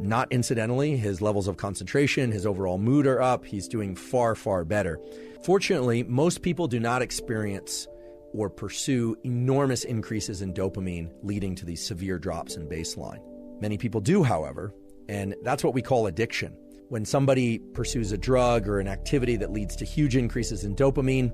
Not incidentally, his levels of concentration, his overall mood are up. He's doing far, far better. Fortunately, most people do not experience or pursue enormous increases in dopamine leading to these severe drops in baseline. Many people do, however, and that's what we call addiction. When somebody pursues a drug or an activity that leads to huge increases in dopamine,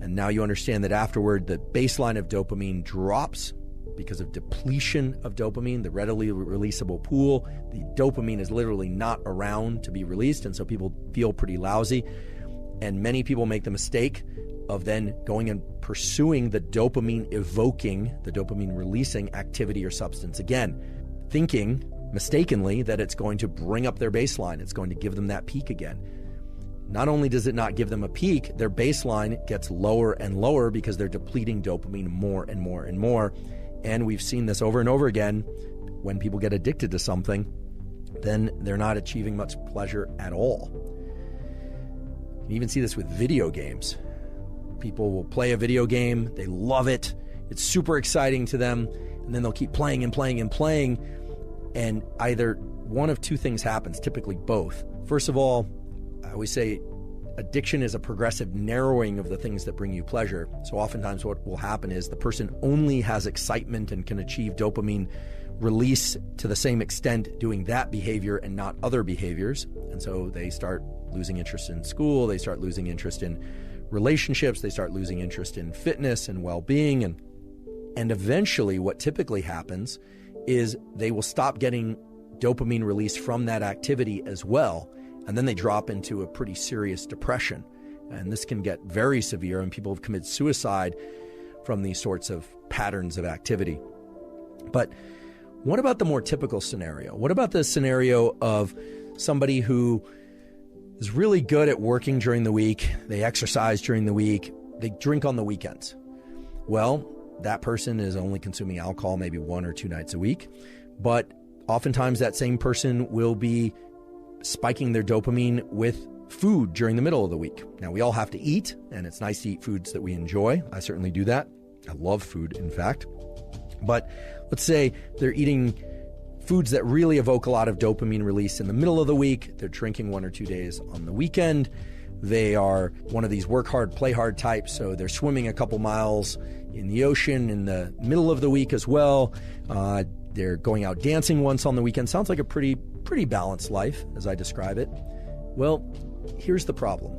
and now you understand that afterward the baseline of dopamine drops because of depletion of dopamine, the readily releasable pool, the dopamine is literally not around to be released, and so people feel pretty lousy. And many people make the mistake of then going and pursuing the dopamine evoking, the dopamine releasing activity or substance again, thinking mistakenly that it's going to bring up their baseline, it's going to give them that peak again. Not only does it not give them a peak, their baseline gets lower and lower because they're depleting dopamine more and more and more. And we've seen this over and over again. When people get addicted to something, then they're not achieving much pleasure at all. You can even see this with video games. People will play a video game, they love it, it's super exciting to them, and then they'll keep playing and playing and playing, and either one of two things happens, typically both. First of all, I always say addiction is a progressive narrowing of the things that bring you pleasure. So oftentimes what will happen is the person only has excitement and can achieve dopamine release to the same extent doing that behavior and not other behaviors. And so they start losing interest in school, they start losing interest in relationships, they start losing interest in fitness and well-being. And eventually what typically happens is they will stop getting dopamine release from that activity as well. And then they drop into a pretty serious depression. And this can get very severe, and people have committed suicide from these sorts of patterns of activity. But what about the more typical scenario? What about the scenario of somebody who is really good at working during the week, they exercise during the week, they drink on the weekends? Well, that person is only consuming alcohol maybe 1 or 2 nights a week, but oftentimes that same person will be spiking their dopamine with food during the middle of the week. Now, we all have to eat, and it's nice to eat foods that we enjoy. I certainly do that. I love food, in fact. But let's say they're eating foods that really evoke a lot of dopamine release in the middle of the week. They're drinking 1 or 2 days on the weekend. They are one of these work hard, play hard types, so they're swimming a couple miles in the ocean in the middle of the week as well. They're going out dancing once on the weekend. Sounds like a pretty balanced life as I describe it. Well, here's the problem.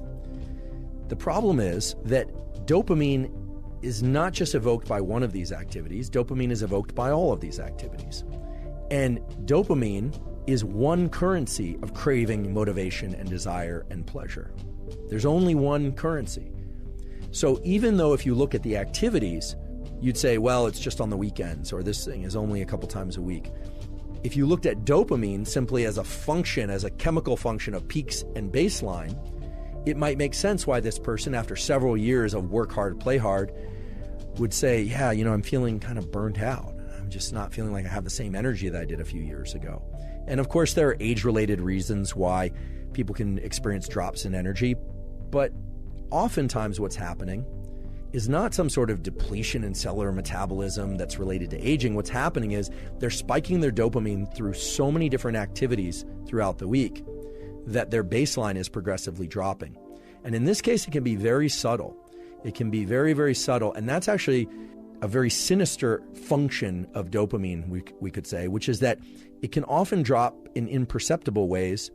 The problem is that dopamine is not just evoked by one of these activities. Dopamine is evoked by all of these activities. And dopamine is one currency of craving, motivation, and desire and pleasure. There's only one currency. So even though if you look at the activities, you'd say, well, it's just on the weekends, or this thing is only a couple times a week. If you looked at dopamine simply as a function, as a chemical function of peaks and baseline, it might make sense why this person, after several years of work hard, play hard, would say, yeah, I'm feeling kind of burnt out. I'm just not feeling like I have the same energy that I did a few years ago. And of course, there are age-related reasons why people can experience drops in energy, but oftentimes what's happening is not some sort of depletion in cellular metabolism that's related to aging. What's happening is they're spiking their dopamine through so many different activities throughout the week that their baseline is progressively dropping. And in this case, it can be very subtle. It can be very, very subtle. And that's actually a very sinister function of dopamine, we could say, which is that it can often drop in imperceptible ways,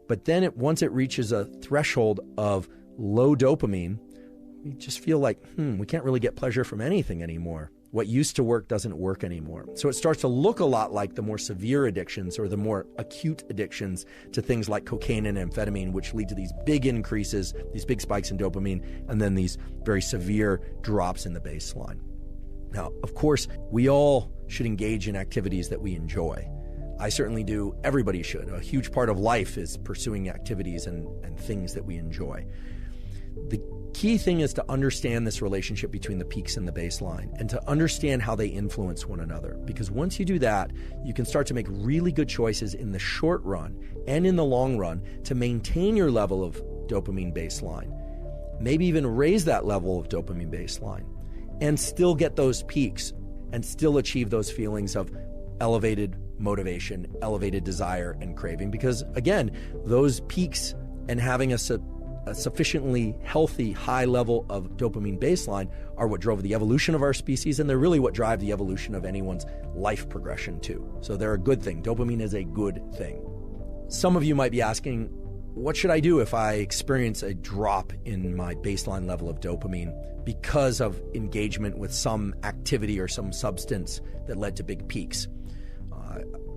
but then once it reaches a threshold of low dopamine, we just feel like, we can't really get pleasure from anything anymore. What used to work doesn't work anymore. So it starts to look a lot like the more severe addictions or the more acute addictions to things like cocaine and amphetamine, which lead to these big increases, these big spikes in dopamine, and then these very severe drops in the baseline. Now, of course, we all should engage in activities that we enjoy. I certainly do. Everybody should. A huge part of life is pursuing activities and things that we enjoy. The key thing is to understand this relationship between the peaks and the baseline and to understand how they influence one another. Because once you do that, you can start to make really good choices in the short run and in the long run to maintain your level of dopamine baseline, maybe even raise that level of dopamine baseline and still get those peaks and still achieve those feelings of elevated motivation, elevated desire, and craving. Because again, those peaks and having a sufficiently healthy high level of dopamine baseline are what drove the evolution of our species, and they're really what drive the evolution of anyone's life progression too. So they're a good thing. Dopamine is a good thing. Some of you might be asking, what should I do if I experience a drop in my baseline level of dopamine because of engagement with some activity or some substance that led to big peaks?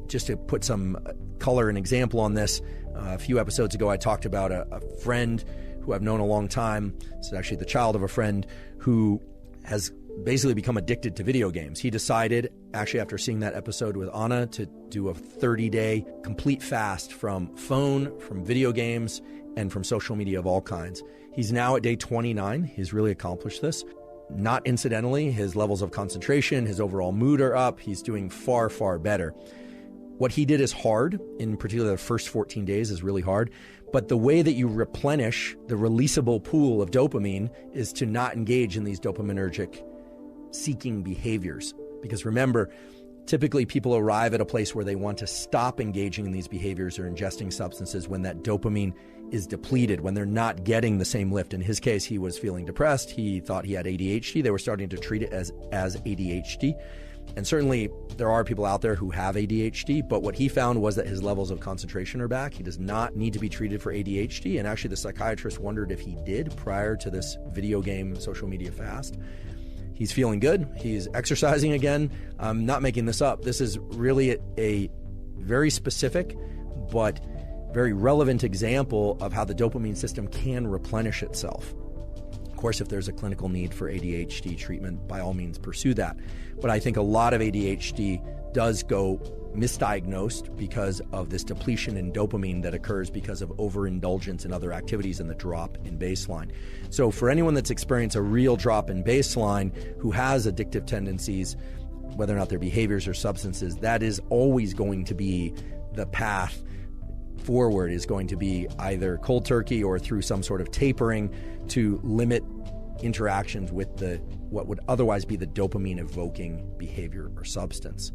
Just to put some color and example on this, a few episodes ago I talked about a friend who I've known a long time. It's actually the child of a friend who has basically become addicted to video games. He decided, actually after seeing that episode with Anna, to do a 30-day complete fast from phone, from video games, and from social media of all kinds. He's now at day 29. He's really accomplished this. Not incidentally, his levels of concentration, his overall mood are up. He's doing far, far better. What he did is hard. In particular, the first 14 days is really hard. But the way that you replenish the releasable pool of dopamine is to not engage in these dopaminergic seeking behaviors. Because remember, typically people arrive at a place where they want to stop engaging in these behaviors or ingesting substances when that dopamine is depleted, when they're not getting the same lift. In his case, he was feeling depressed. He thought he had ADHD. They were starting to treat it as ADHD. And certainly there are people out there who have ADHD, but what he found was that his levels of concentration are back. He does not need to be treated for ADHD. And actually the psychiatrist wondered if he did prior to this video game social media fast. He's feeling good. He's exercising again. I'm not making this up. This is really a very specific but very relevant example of how the dopamine system can replenish itself. Of course, if there's a clinical need for ADHD treatment, by all means pursue that. But I think a lot of ADHD does go misdiagnosed because of this depletion in dopamine that occurs because of overindulgence in other activities and the drop in baseline. So for anyone that's experienced a real drop in baseline who has addictive tendencies, whether or not they're behaviors or substances, that is always going to be the path forward, is going to be either cold turkey or through some sort of tapering to limit interactions with what would otherwise be the dopamine evoking behavior or substance.